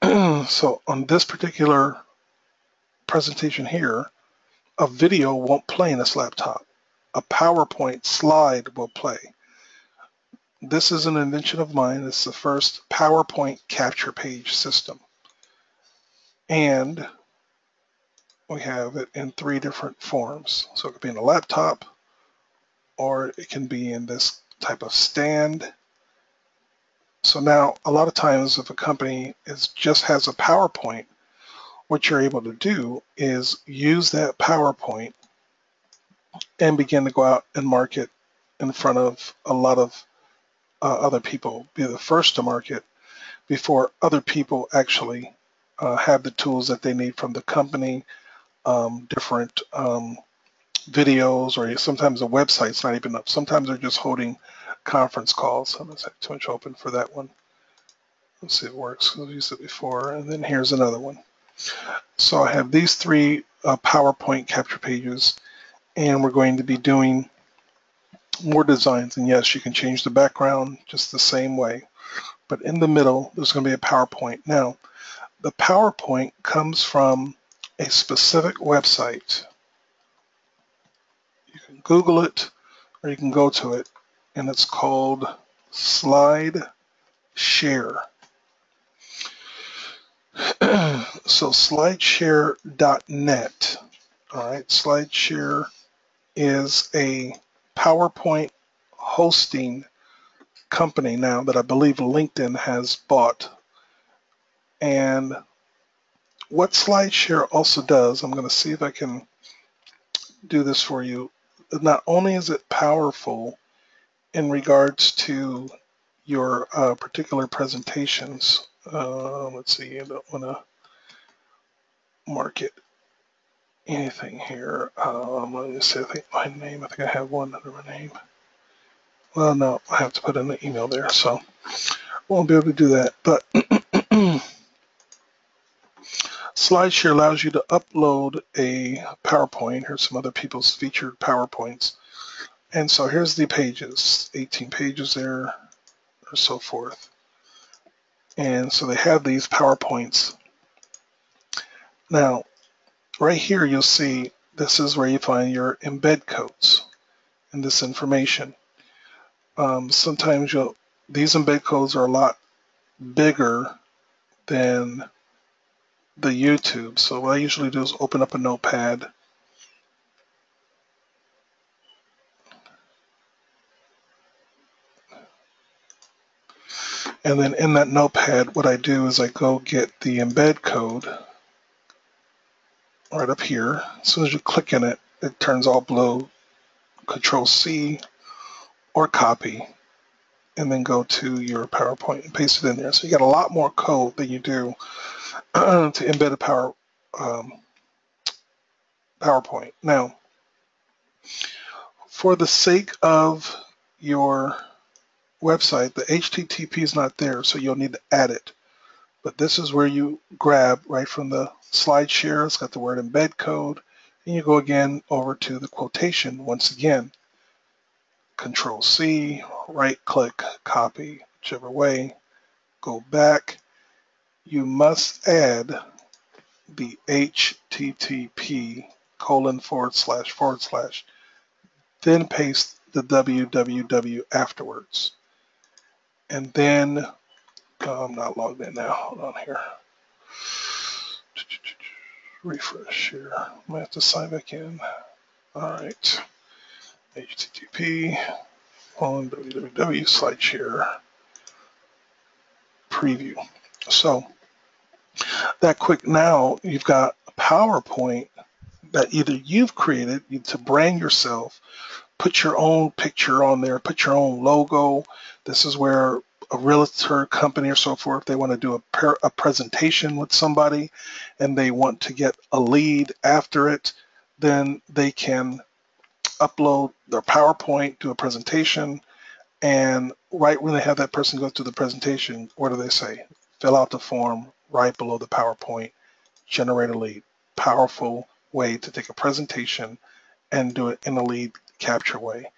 So on this particular presentation here, a video won't play in this laptop. A PowerPoint slide will play. This is an invention of mine. It's the first PowerPoint capture page system. And we have it in 3 different forms. So it could be in a laptop, or it can be in this type of stand. So now a lot of times if a company just has a PowerPoint, what you're able to do is use that PowerPoint and begin to go out and market in front of a lot of other people, be the first to market before other people actually have the tools that they need from the company, different videos, or sometimes the website's not even up. Sometimes they're just holding conference calls. I'm going to have too much open for that one. Let's see if it works. I've used it before. And then here's another one. So I have these 3 PowerPoint capture pages, and we're going to be doing more designs. And yes, you can change the background just the same way. But in the middle, there's going to be a PowerPoint. Now, the PowerPoint comes from a specific website. You can Google it, or you can go to it, and it's called SlideShare. So slideshare.net. All right, SlideShare is a PowerPoint hosting company now that I believe LinkedIn has bought. And what SlideShare also does, I'm going to see if I can do this for you. Not only is it powerful in regards to your particular presentations. Let's see, I don't want to market anything here. Let me see, I think my name, I think I have one under my name. Well, no, I have to put in the email there, so won't be able to do that. But SlideShare allows you to upload a PowerPoint. Here's some other people's featured PowerPoints. And so here's the pages, 18 pages there, or so forth. And so they have these PowerPoints. Now, right here, you'll see this is where you find your embed codes and this information. Sometimes these embed codes are a lot bigger than the YouTube. So what I usually do is open up a notepad. And then in that notepad, what I do is I go get the embed code right up here. As soon as you click in it, it turns all blue. Control C or copy, and then go to your PowerPoint and paste it in there. So you got a lot more code than you do to embed a PowerPoint. Now, for the sake of your website, the HTTP is not there, so you'll need to add it. But this is where you grab right from the SlideShare. It's got the word embed code, and you go again over to the quotation once again. Control C, right click, copy, whichever way, go back. You must add the HTTP : // then paste the www afterwards. And then, I'm not logged in now, hold on here. Refresh here, I might have to sign back in. All right, HTTP : www SlideShare preview. So that quick, now you've got a PowerPoint that either you've created to brand yourself, put your own picture on there, put your own logo. This is where a realtor company or so forth, they want to do a presentation with somebody and they want to get a lead after it, then they can upload their PowerPoint, do a presentation, and right when they have that person go through the presentation, what do they say? Fill out the form right below the PowerPoint, generate a lead. Powerful way to take a presentation and do it in a lead capture way.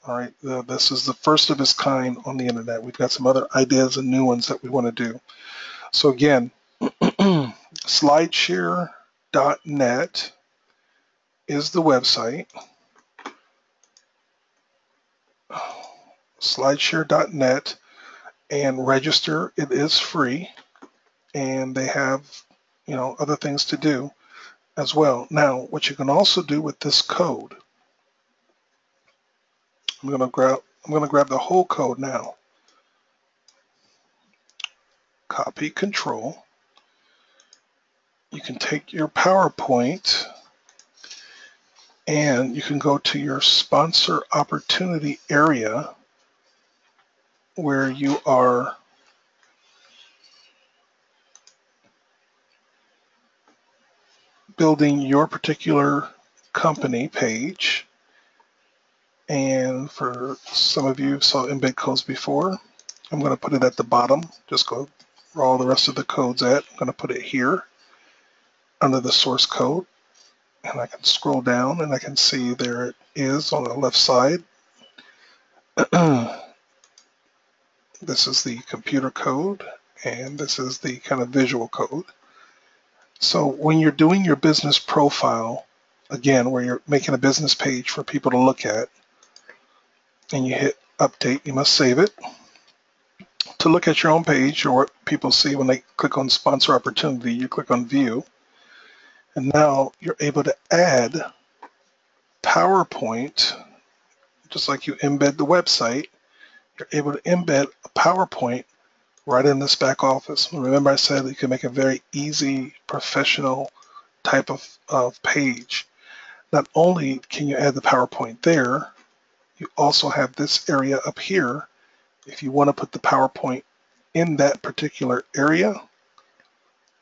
All right, this is the first of its kind on the internet. We've got some other ideas and new ones that we want to do. So again, slideshare.net is the website. Slideshare.net, and register. It is free, and they have, other things to do as well. Now, what you can also do with this code, I'm going to grab the whole code now. Copy, Control. You can take your PowerPoint and you can go to your sponsor opportunity area where you are building your particular company page. And for some of you who saw embed codes before, I'm going to put it at the bottom. Just go where all the rest of the code's at. I'm going to put it here under the source code. And I can scroll down and I can see there it is on the left side. This is the computer code, and this is the kind of visual code. So when you're doing your business profile, again, where you're making a business page for people to look at, and you hit update, you must save it. To look at your own page, or what people see when they click on sponsor opportunity, you click on view, and now you're able to add PowerPoint, just like you embed the website. You're able to embed a PowerPoint right in this back office. Remember I said you can make a very easy, professional type of page. Not only can you add the PowerPoint there, you also have this area up here. If you want to put the PowerPoint in that particular area,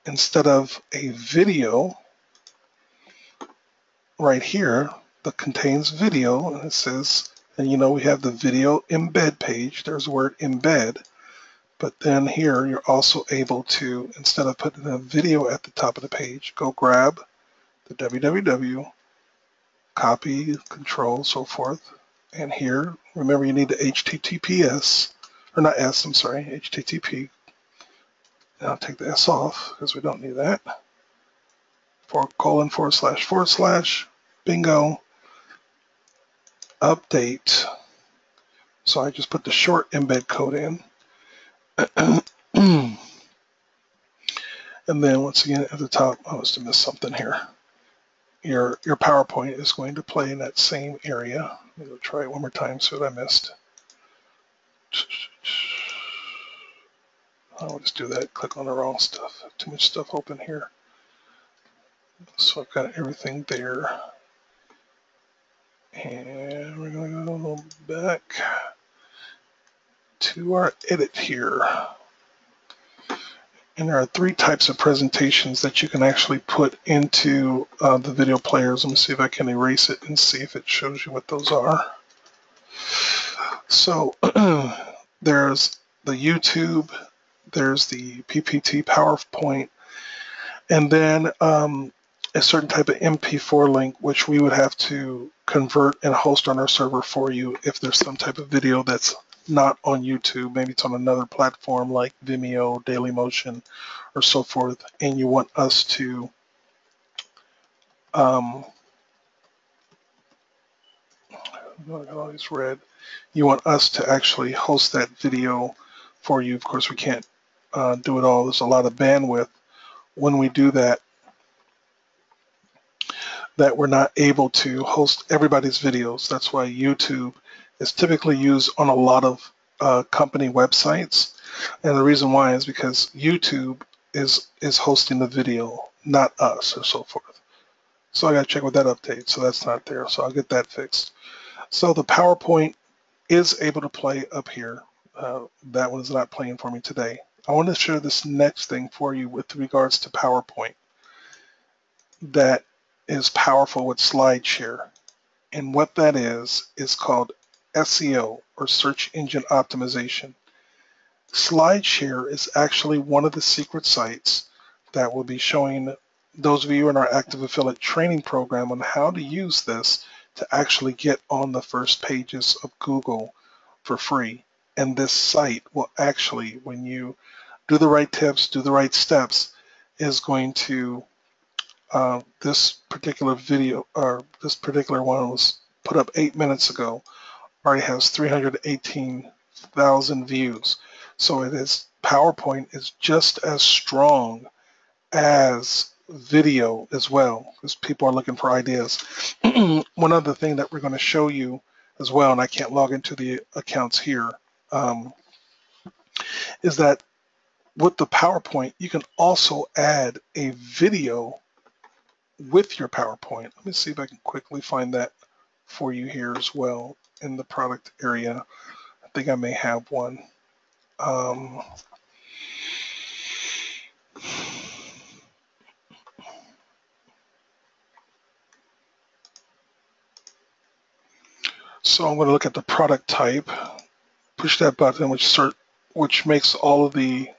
instead of a video right here that contains video, and it says, and we have the video embed page. There's the word embed. But then here you're also able to, instead of putting a video at the top of the page, go grab the www, copy, control, so forth. And here, remember you need the HTTPS, or not S, I'm sorry, HTTP. And I'll take the S off because we don't need that. // bingo, update. So I just put the short embed code in. And then once again at the top, I must have missed something here. Your PowerPoint is going to play in that same area. Let me go try it one more time, see what I missed. I'll just do that, click on the wrong stuff. Too much stuff open here. So I've got everything there. And we're going to go back to our edit here. And there are 3 types of presentations that you can actually put into the video players. Let me see if I can erase it and see if it shows you what those are. So there's the YouTube, there's the PPT PowerPoint, and then a certain type of MP4 link, which we would have to convert and host on our server for you if there's some type of video that's not on YouTube, maybe it's on another platform like Vimeo, Dailymotion, or so forth, and you want us to you want us to actually host that video for you. Of course, we can't do it all. There's a lot of bandwidth when we do that, that we're not able to host everybody's videos. That's why YouTube is typically used on a lot of company websites. And the reason why is because YouTube is hosting the video, not us, or so forth. So I got to check with that update. So that's not there. So I'll get that fixed. So the PowerPoint is able to play up here. That one is not playing for me today. I want to share this next thing for you with regards to PowerPoint that is powerful with SlideShare. And what that is called SEO, or search engine optimization. SlideShare is actually one of the secret sites that will be showing those of you in our active affiliate training program on how to use this to actually get on the first pages of Google for free. And this site will actually, when you do the right tips, do the right steps, is going to, this particular video, or this particular one was put up 8 minutes ago, already has 318,000 views. So it is, PowerPoint is just as strong as video as well, because people are looking for ideas. One other thing that we're going to show you as well, and I can't log into the accounts here, is that with the PowerPoint, you can also add a video with your PowerPoint. Let me see if I can quickly find that for you here as well in the product area. I think I may have one. So I'm going to look at the product type, push that button, which makes all of the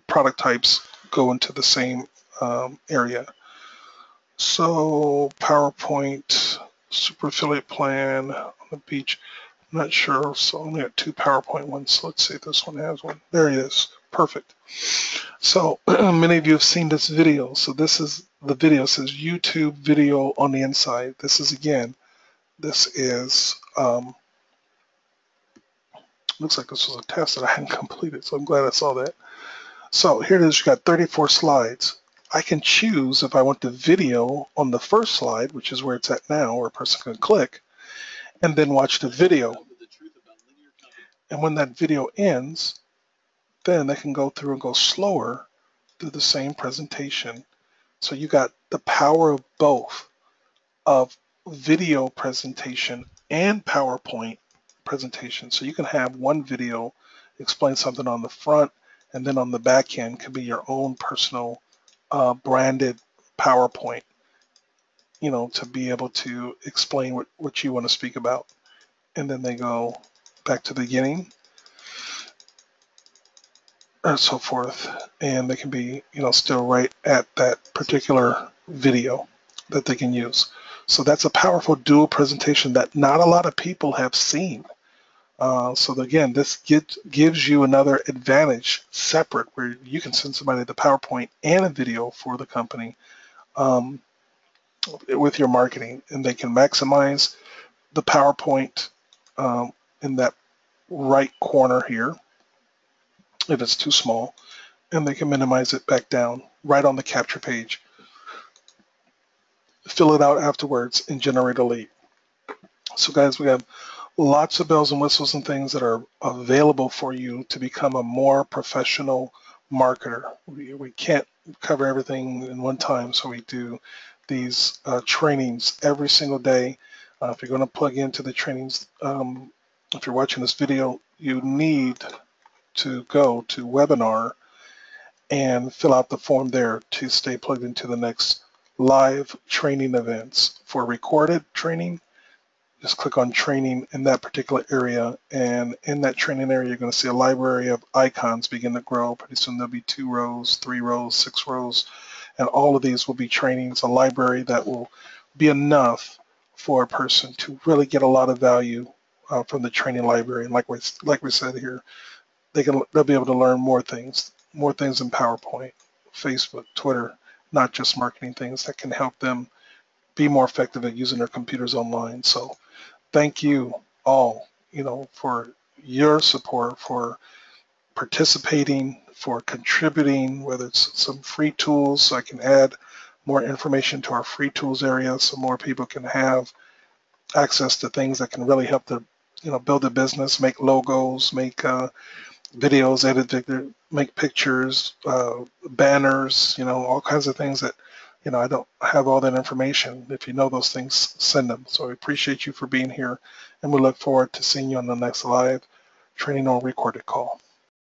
product types go into the same area. So PowerPoint, super affiliate plan on the beach. I'm not sure, so I only got 2 PowerPoint ones. So let's see if this one has one. There it is, perfect. So many of you have seen this video. So this is the video. It says YouTube video on the inside. This is, again, this is, looks like this was a test that I hadn't completed, so I'm glad I saw that. So here it is, you got 34 slides. I can choose if I want the video on the first slide, which is where it's at now, where a person can click, and then watch the video. And when that video ends, then they can go through and go slower through the same presentation. So you got the power of both, of video presentation and PowerPoint presentation. So you can have one video explain something on the front, and then on the back end could be your own personal branded PowerPoint, you know, to be able to explain what you want to speak about. And then they go back to the beginning and so forth. And they can be, you know, still right at that particular video that they can use. So that's a powerful dual presentation that not a lot of people have seen. So again, this gives you another advantage separate, where you can send somebody the PowerPoint and a video for the company with your marketing, and they can maximize the PowerPoint in that right corner here if it's too small, and they can minimize it back down right on the capture page. Fill it out afterwards and generate a lead. So guys, we have lots of bells and whistles and things that are available for you to become a more professional marketer. We can't cover everything in one time, so we do these trainings every single day. If you're going to plug into the trainings, if you're watching this video, you need to go to webinar and fill out the form there to stay plugged into the next live training events. For recorded training, just click on training in that particular area, and in that training area, you're going to see a library of icons begin to grow. Pretty soon there'll be 2 rows, 3 rows, 6 rows, and all of these will be trainings, a library that will be enough for a person to really get a lot of value from the training library. And like we said here, they'll be able to learn more things in PowerPoint, Facebook, Twitter, not just marketing things that can help them be more effective at using their computers online. So thank you all, you know, for your support, for participating, for contributing, whether it's some free tools, so I can add more information to our free tools area so more people can have access to things that can really help them, you know, build a business, make logos, make videos, edit, make pictures, banners, you know, all kinds of things that, you know, I don't have all that information. If you know those things, send them. So I appreciate you for being here, and we look forward to seeing you on the next live training or recorded call.